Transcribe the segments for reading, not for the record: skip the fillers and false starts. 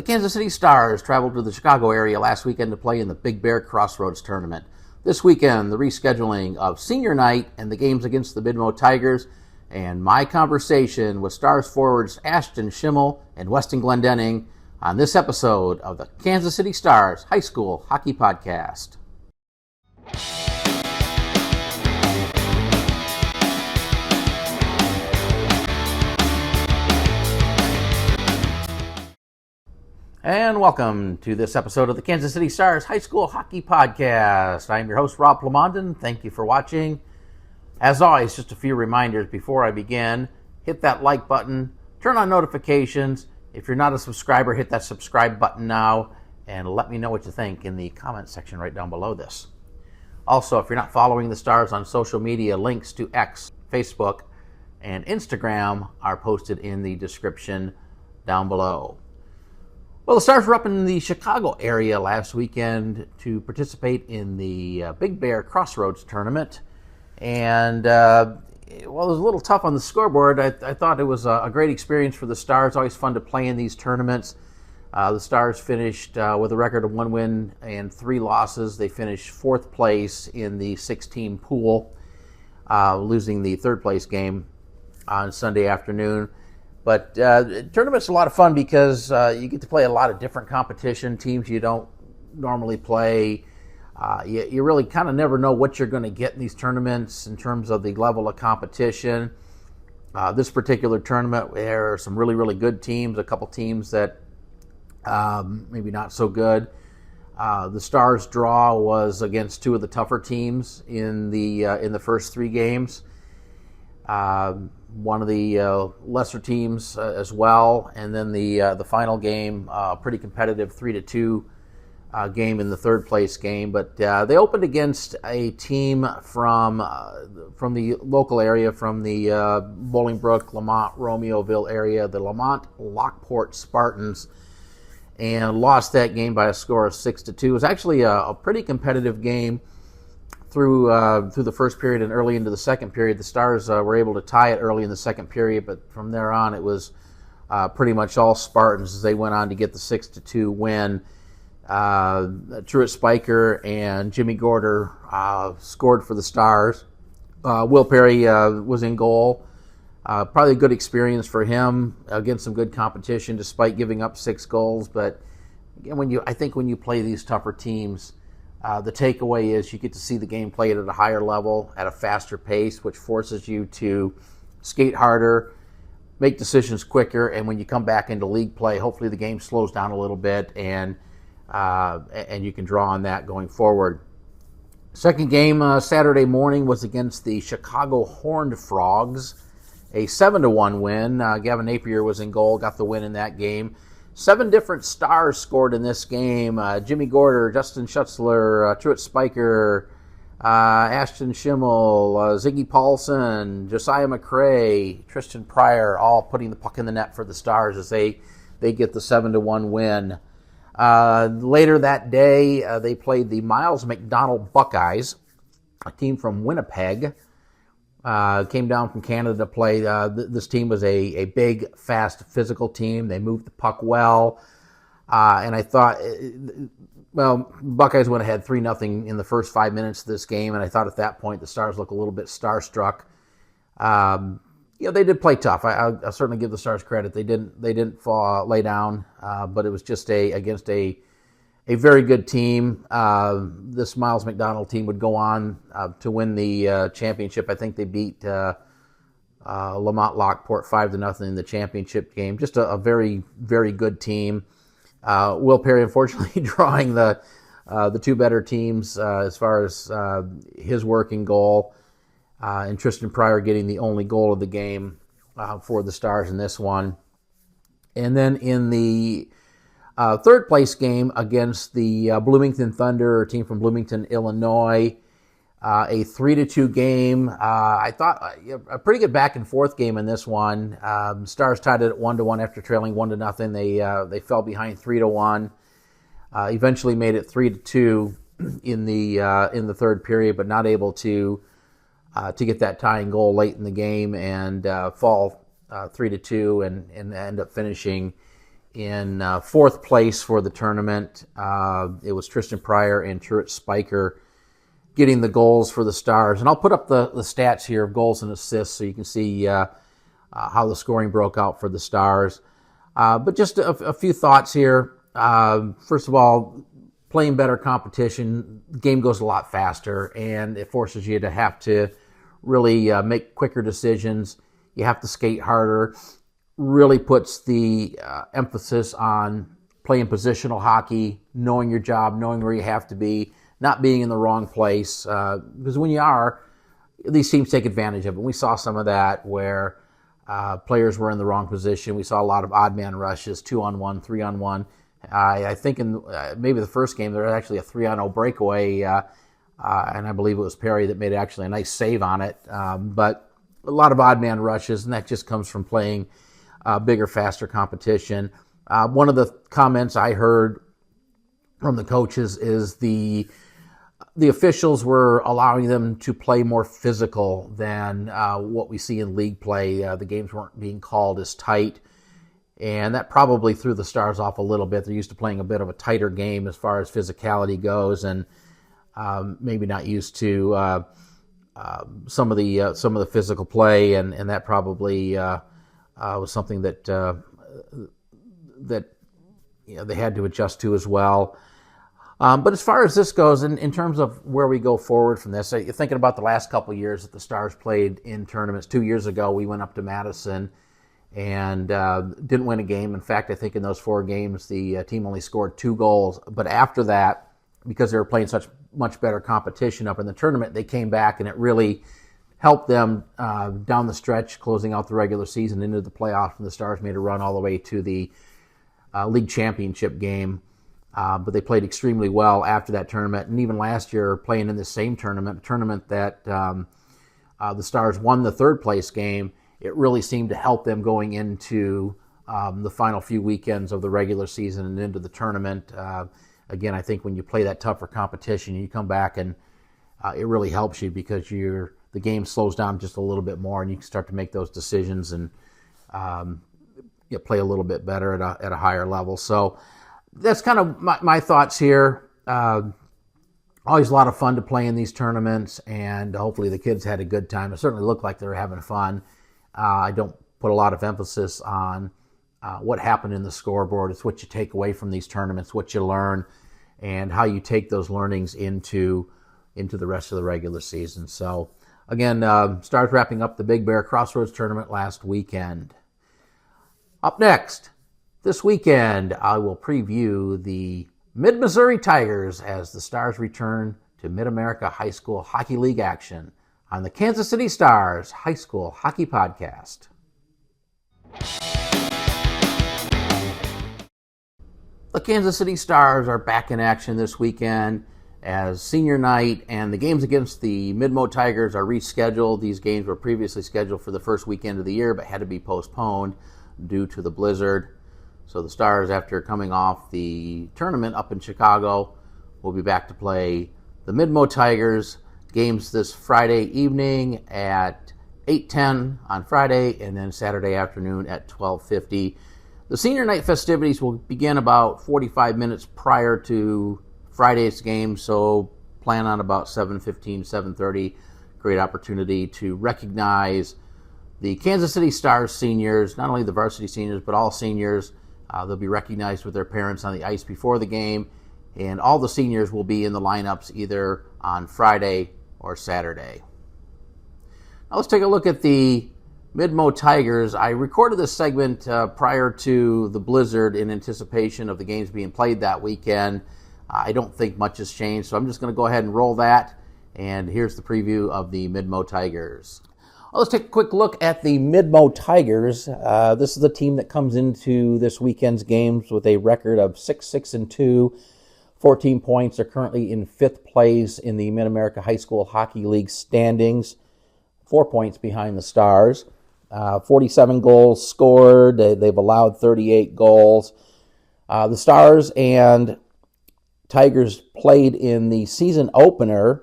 The Kansas City Stars traveled to the Chicago area last weekend to play in the Big Bear Crossroads tournament. This weekend, the rescheduling of senior night and the games against the Bidmo Tigers, and my conversation with Stars forwards Ashton Schimmel and Weston Glendenning on this episode of the Kansas City Stars High School Hockey Podcast. And welcome to this episode of the Kansas City Stars High School Hockey Podcast. I'm your host, Rob Plamondon. Thank you for watching. As always, just a few reminders before I begin. Hit that like button, turn on notifications. If you're not a subscriber, hit that subscribe button now, and let me know what you think in the comment section right down below this. Also, if you're not following the Stars on social media, links to X, Facebook, and Instagram are posted in the description down below. Well, the Stars were up in the Chicago area last weekend to participate in the Big Bear Crossroads tournament. And, well, it was a little tough on the scoreboard. I thought it was a great experience for the Stars. Always fun to play in these tournaments. The Stars finished with a record of 1 win and 3 losses. They finished 4th place in the 6-team pool, losing the 3rd place game on Sunday afternoon. But tournament's a lot of fun because you get to play a lot of different competition, teams you don't normally play. You really kind of never know what you're going to get in these tournaments in terms of the level of competition. This particular tournament, there are some really, really good teams, a couple teams that maybe not so good. The Stars' draw was against 2 of the tougher teams in the first 3 games. One of the lesser teams as well, and then the final game, pretty competitive 3-2 game in the 3rd place game. But they opened against a team from the local area, from the Bolingbrook, Lamont, Romeoville area, the Lamont Lockport Spartans, and lost that game by a score of 6-2. It was actually a pretty competitive game. Through the first period and early into the second period. The Stars were able to tie it early in the second period, but from there on it was pretty much all Spartans as they went on to get the 6-2 win. Truett Spiker and Jimmy Gorder scored for the Stars. Will Perry was in goal. Probably a good experience for him against some good competition despite giving up 6 goals. But again, I think when you play these tougher teams, the takeaway is you get to see the game played at a higher level, at a faster pace, which forces you to skate harder, make decisions quicker, and when you come back into league play, hopefully the game slows down a little bit, and you can draw on that going forward. Second game Saturday morning was against the Chicago Horned Frogs, a 7-1 win. Gavin Napier was in goal, got the win in that game. 7 different Stars scored in this game. Jimmy Gorder, Justin Schutzler, Truett Spiker, Ashton Schimmel, Ziggy Paulson, Josiah McCrae, Tristan Pryor, all putting the puck in the net for the Stars as they get the 7-1 win. Later that day, they played the Miles McDonald Buckeyes, a team from Winnipeg. Came down from Canada to play. This team was a big, fast, physical team. They moved the puck well. And I thought, Buckeyes went ahead 3-0 in the first 5 minutes of this game. And I thought at that point the Stars looked a little bit starstruck. They did play tough. I'll certainly give the Stars credit. They didn't lay down, but it was just against a very good team. This Miles McDonald team would go on to win the championship. I think they beat Lamont Lockport 5-0 in the championship game. Just a very, very good team. Will Perry, unfortunately, drawing the 2 better teams as far as his work in goal, and Tristan Pryor getting the only goal of the game for the Stars in this one. And then in the 3rd place game against the Bloomington Thunder, a team from Bloomington, Illinois, a 3-2 game. I thought a pretty good back and forth game in this one. Stars tied it at 1-1 after trailing 1-0. They fell behind 3-1. Eventually made it 3-2 in the 3rd period, but not able to get that tying goal late in the game and fall 3-2 and end up finishing in fourth place for the tournament. It was Tristan Pryor and Truett Spiker getting the goals for the Stars. And I'll put up the stats here of goals and assists so you can see how the scoring broke out for the Stars. But just a few thoughts here. First of all, playing better competition, the game goes a lot faster, and it forces you to have to really make quicker decisions. You have to skate harder. Really puts the emphasis on playing positional hockey, knowing your job, knowing where you have to be, not being in the wrong place. Because when you are, these teams take advantage of it. We saw some of that where players were in the wrong position. We saw a lot of odd man rushes, 2-on-1, 3-on-1. I think in maybe the first game there was actually a 3-on-0 breakaway, and I believe it was Perry that made actually a nice save on it. But a lot of odd man rushes, and that just comes from playing bigger, faster competition. One of the comments I heard from the coaches is the officials were allowing them to play more physical than what we see in league play. The games weren't being called as tight, and that probably threw the Stars off a little bit. They're used to playing a bit of a tighter game as far as physicality goes, and maybe not used to some of the physical play, and that probably was something that they had to adjust to as well. But as far as this goes, in terms of where we go forward from this, you're thinking about the last couple of years that the Stars played in tournaments. 2 years ago, we went up to Madison and didn't win a game. In fact, I think in those 4 games, the team only scored 2 goals. But after that, because they were playing such much better competition up in the tournament, they came back, and it really helped them down the stretch, closing out the regular season into the playoffs, and the Stars made a run all the way to the league championship game. But they played extremely well after that tournament, and even last year playing in the same tournament, a tournament that the Stars won the third place game. It really seemed to help them going into the final few weekends of the regular season and into the tournament. Again, I think when you play that tougher competition, you come back and it really helps you because the game slows down just a little bit more, and you can start to make those decisions and play a little bit better at a higher level. So that's kind of my thoughts here. Always a lot of fun to play in these tournaments, and hopefully the kids had a good time. It certainly looked like they were having fun. I don't put a lot of emphasis on what happened in the scoreboard. It's what you take away from these tournaments, what you learn, and how you take those learnings into the rest of the regular season. So again, Stars wrapping up the Big Bear Crossroads tournament last weekend. Up next, this weekend, I will preview the Mid-Missouri Tigers as the Stars return to Mid-America High School Hockey League action on the Kansas City Stars High School Hockey Podcast. The Kansas City Stars are back in action this weekend as senior night, and the games against the Midmo Tigers are rescheduled. These games were previously scheduled for the first weekend of the year, but had to be postponed due to the blizzard. So the Stars, after coming off the tournament up in Chicago, will be back to play the Midmo Tigers. Games this Friday evening at 8:10 on Friday, and then Saturday afternoon at 12:50. The senior night festivities will begin about 45 minutes prior to Friday's game, so plan on about 7:15, 7:30. Great opportunity to recognize the Kansas City Stars seniors, not only the varsity seniors, but all seniors. They'll be recognized with their parents on the ice before the game, and all the seniors will be in the lineups either on Friday or Saturday. Now let's take a look at the Midmo Tigers. I recorded this segment prior to the blizzard in anticipation of the games being played that weekend. I don't think much has changed, so I'm just going to go ahead and roll that, and here's the preview of the Midmo Tigers. Well, let's take a quick look at the Midmo Tigers. This is the team that comes into this weekend's games with a record of 6-6-2, 14 points. They're currently in 5th place in the Mid-America High School Hockey League standings, 4 points behind the Stars. 47 goals scored. They've allowed 38 goals. The Stars and Tigers played in the season opener,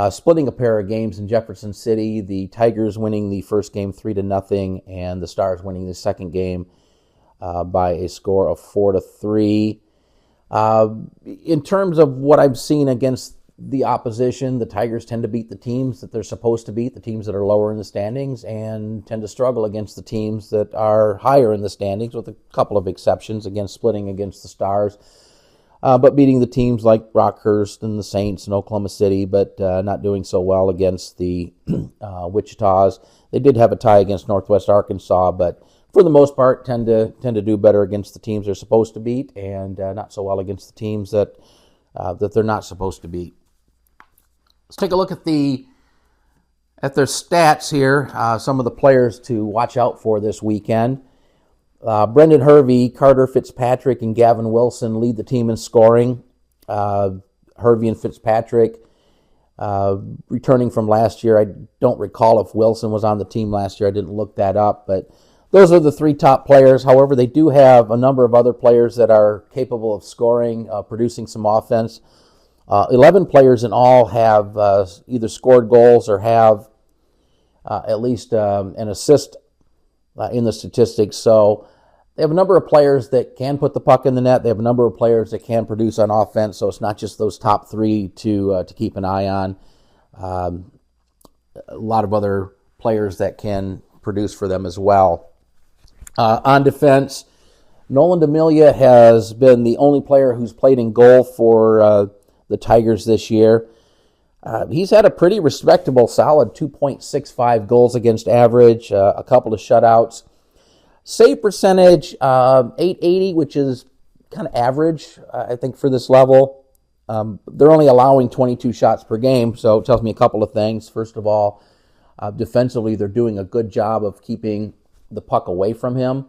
splitting a pair of games in Jefferson City. The Tigers winning the first game 3-0, and the Stars winning the second game by a score of 4-3. In terms of what I've seen against the opposition, the Tigers tend to beat the teams that they're supposed to beat, the teams that are lower in the standings, and tend to struggle against the teams that are higher in the standings, with a couple of exceptions, again splitting against the Stars, but beating the teams like Rockhurst and the Saints and Oklahoma City, but not doing so well against the Wichitas. They did have a tie against Northwest Arkansas, but for the most part tend to do better against the teams they're supposed to beat, and not so well against the teams that they're not supposed to beat. Let's take a look at their stats here. Some of the players to watch out for this weekend. Brendan Hervey, Carter Fitzpatrick, and Gavin Wilson lead the team in scoring. Hervey and Fitzpatrick returning from last year. I don't recall if Wilson was on the team last year. I didn't look that up, but those are the three top players. However, they do have a number of other players that are capable of scoring, producing some offense. 11 players in all have either scored goals or have at least an assist in the statistics. So they have a number of players that can put the puck in the net. They have a number of players that can produce on offense. So it's not just those top three to keep an eye on. A lot of other players that can produce for them as well. On defense, Nolan D'Amelia has been the only player who's played in goal for the Tigers this year. He's had a pretty respectable, solid 2.65 goals against average, a couple of shutouts. Save percentage, 880, which is kind of average, I think, for this level. They're only allowing 22 shots per game, so it tells me a couple of things. First of all, defensively, they're doing a good job of keeping the puck away from him,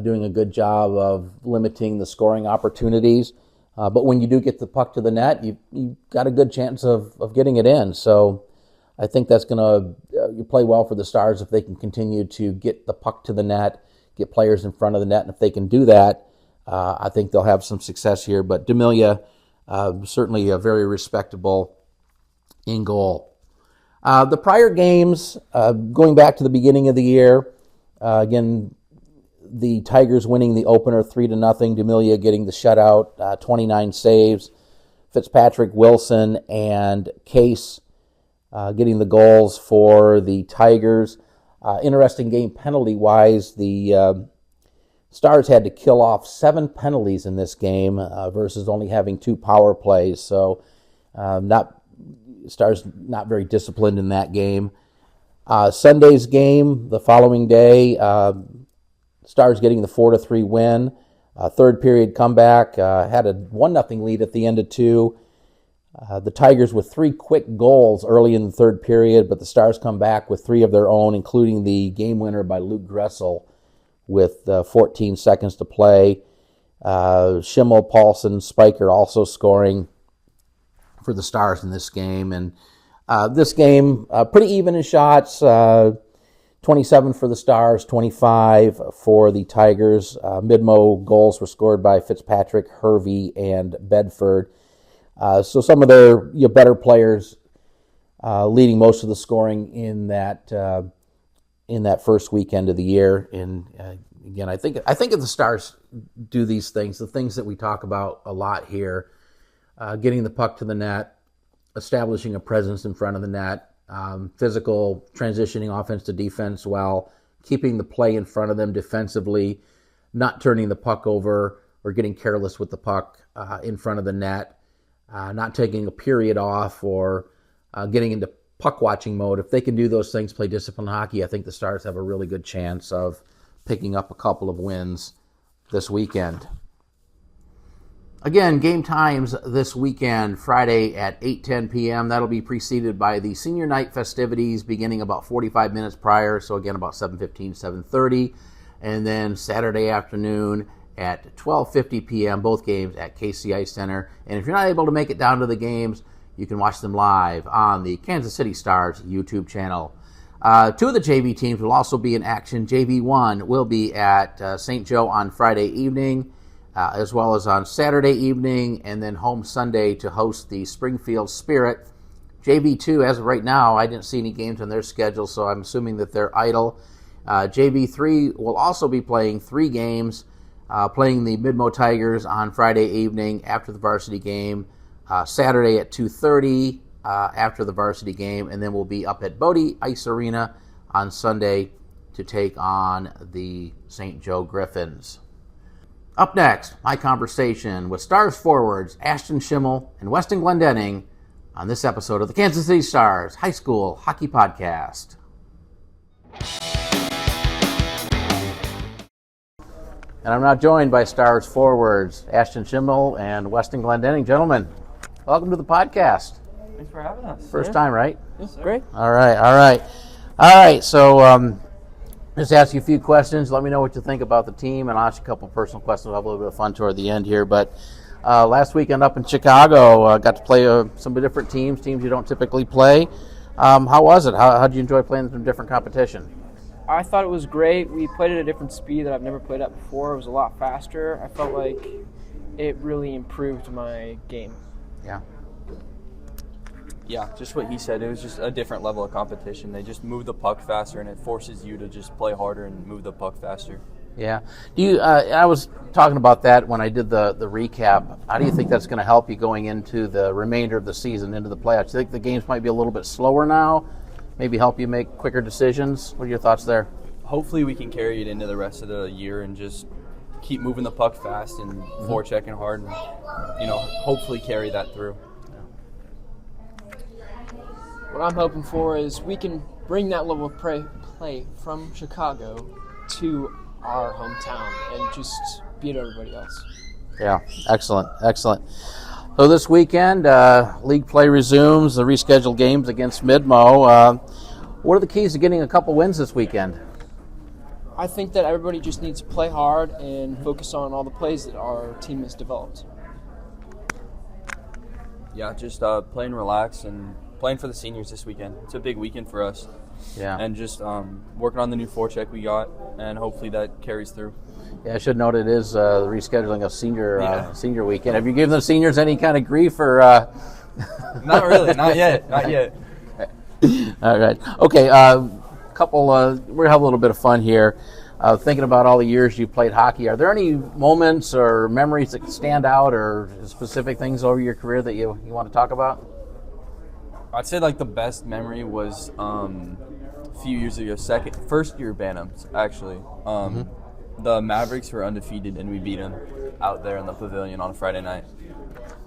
doing a good job of limiting the scoring opportunities. But when you do get the puck to the net, you've got a good chance of getting it in. So I think that's going to play well for the Stars if they can continue to get the puck to the net, get players in front of the net. And if they can do that, I think they'll have some success here. But D'Amelia, certainly very respectable in goal. The prior games, going back to the beginning of the year, again, the Tigers winning the opener 3-0. D'Amelia getting the shutout, 29 saves. Fitzpatrick, Wilson, and Case getting the goals for the Tigers. Interesting game penalty-wise. The Stars had to kill off 7 penalties in this game versus only having 2 power plays. So Stars not very disciplined in that game. Sunday's game, the following day, Stars getting the 4-3 win. Third period comeback, had a 1-0 lead at the end of 2. The Tigers with 3 quick goals early in the third period, but the Stars come back with 3 of their own, including the game winner by Luke Gressel with 14 seconds to play. Schimmel, Paulson, Spiker also scoring for the Stars in this game. And this game, pretty even in shots. 27 for the Stars, 25 for the Tigers. Midmo goals were scored by Fitzpatrick, Hervey, and Bedford. So some of their better players leading most of the scoring in that first weekend of the year. And again, I think if the Stars do these things, the things that we talk about a lot here, getting the puck to the net, establishing a presence in front of the net, physical, transitioning offense to defense well, keeping the play in front of them defensively, not turning the puck over or getting careless with the puck in front of the net, not taking a period off or getting into puck watching mode. If they can do those things, play disciplined hockey, I think the Stars have a really good chance of picking up a couple of wins this weekend. Again, game times this weekend, Friday at 8:10 p.m. That'll be preceded by the senior night festivities beginning about 45 minutes prior, so again about 7:15, 7:30. And then Saturday afternoon at 12:50 p.m., both games at KC Ice Center. And if you're not able to make it down to the games, you can watch them live on the Kansas City Stars YouTube channel. 2 of the JV teams will also be in action. JV1 will be at St. Joe on Friday evening, as well as on Saturday evening, and then home Sunday to host the Springfield Spirit. JV2, as of right now, I didn't see any games on their schedule, so I'm assuming that they're idle. JV3 will also be playing 3 games. playing the Midmo Tigers on Friday evening after the varsity game, Saturday at 2:30 after the varsity game, and then we'll be up at Bodie Ice Arena on Sunday to take on the St. Joe Griffins. Up next, my conversation with Stars forwards Ashton Schimmel and Weston Glendenning on this episode of the Kansas City Stars High School Hockey Podcast. And I'm now joined by Stars forwards Ashton Schimmel and Weston Glendenning. Gentlemen, welcome to the podcast. Thanks for having us. First time, right? Yes, great. All right. So just ask you a few questions. Let me know what you think about the team, and I'll ask you a couple of personal questions. We'll have a little bit of fun toward the end here. But last weekend up in Chicago, got to play some different teams you don't typically play. How was it? How did you enjoy playing some different competition? I thought it was great. We played at a different speed that I've never played at before. It was a lot faster. I felt like it really improved my game. Yeah, just what he said. It was just a different level of competition. They just move the puck faster, and it forces you to just play harder and move the puck faster. Yeah. Do you? I was talking about that when I did the recap. How do you think that's going to help you going into the remainder of the season, into the playoffs? Do you think the games might be a little bit slower now? Maybe help you make quicker decisions? What are your thoughts there? Hopefully we can carry it into the rest of the year and just keep moving the puck fast and forechecking hard and, hopefully carry that through. What I'm hoping for is we can bring that level of play from Chicago to our hometown and just beat everybody else. Yeah, excellent. So this weekend, league play resumes, the rescheduled games against Midmo. What are the keys to getting a couple wins this weekend? I think that everybody just needs to play hard and focus on all the plays that our team has developed. Yeah, just playing relax and playing for the seniors this weekend. It's a big weekend for us. Yeah. And just working on the new forecheck we got, and hopefully that carries through. Yeah, I should note it is rescheduling a senior weekend. Have you given the seniors any kind of grief or? Not really, not yet. All right. Okay. We're gonna have a little bit of fun here. Thinking about all the years you've played hockey, are there any moments or memories that stand out, or specific things over your career that you want to talk about? I'd say the best memory was a few years ago, first year Bantams, actually. The Mavericks were undefeated, and we beat them out there in the pavilion on a Friday night.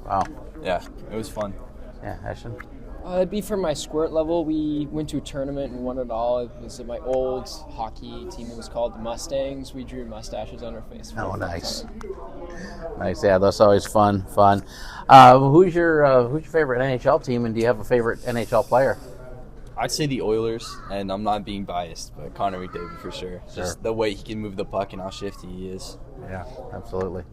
Wow. Yeah, it was fun. Yeah, Ashton? It'd be from my squirt level. We went to a tournament and won it all. It was my old hockey team. It was called the Mustangs. We drew mustaches on our face. Oh, nice. Nice, yeah, that's always fun. Who's your favorite NHL team, and do you have a favorite NHL player? I'd say the Oilers, and I'm not being biased, but Connor McDavid for sure. Just the way he can move the puck and how shifty he is. Yeah, absolutely.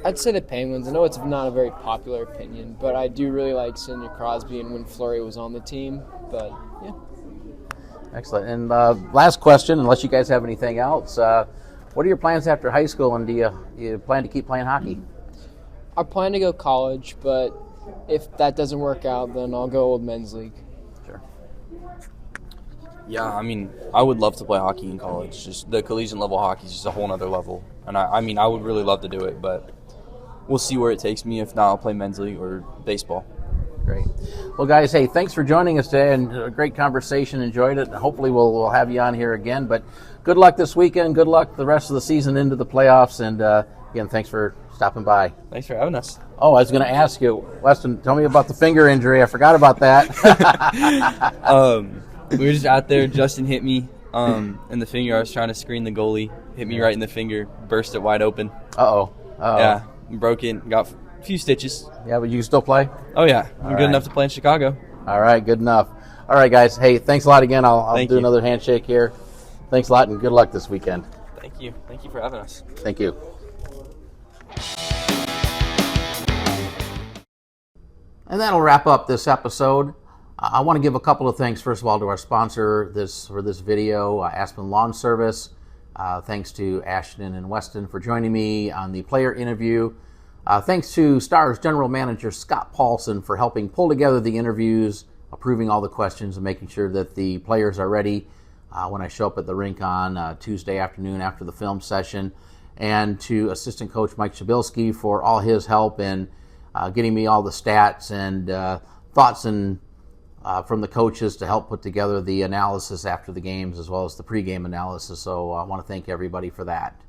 I'd say the Penguins. I know it's not a very popular opinion, but I do really like Sidney Crosby and when Fleury was on the team. But, yeah. Excellent. And last question, unless you guys have anything else, what are your plans after high school, and do you plan to keep playing hockey? I plan to go college, but if that doesn't work out, then I'll go Old Men's League. Sure. Yeah, I would love to play hockey in college. Just the collegiate level hockey is just a whole other level. And I would really love to do it, but we'll see where it takes me. If not, I'll play men's league or baseball. Great. Well, guys, hey, thanks for joining us today, and a great conversation. Enjoyed it. Hopefully we'll have you on here again. But good luck this weekend. Good luck the rest of the season into the playoffs. And, again, thanks for stopping by. Thanks for having us. Oh, I was going to ask you, Weston, tell me about the finger injury. I forgot about that. We were just out there. Justin hit me in the finger. I was trying to screen the goalie. Hit me right in the finger. Burst it wide open. Uh-oh. Yeah, broke it. Got a few stitches. Yeah, but you can still play? Oh, yeah. I'm good enough to play in Chicago. All right, good enough. All right, guys. Hey, thanks a lot again. I'll do another handshake here. Thanks a lot, and good luck this weekend. Thank you. Thank you for having us. Thank you. And that'll wrap up this episode. I want to give a couple of thanks, first of all, to our sponsor for this video, Aspen Lawn Service. Thanks to Ashton and Weston for joining me on the player interview. Thanks to Stars General Manager Scott Paulson for helping pull together the interviews, approving all the questions, and making sure that the players are ready when I show up at the rink on Tuesday afternoon after the film session. and to assistant coach Mike Shabilsky for all his help in getting me all the stats and thoughts and from the coaches to help put together the analysis after the games as well as the pregame analysis. So I want to thank everybody for that.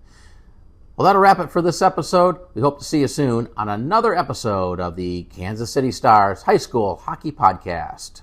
Well, that'll wrap it for this episode. We hope to see you soon on another episode of the Kansas City Stars High School Hockey Podcast.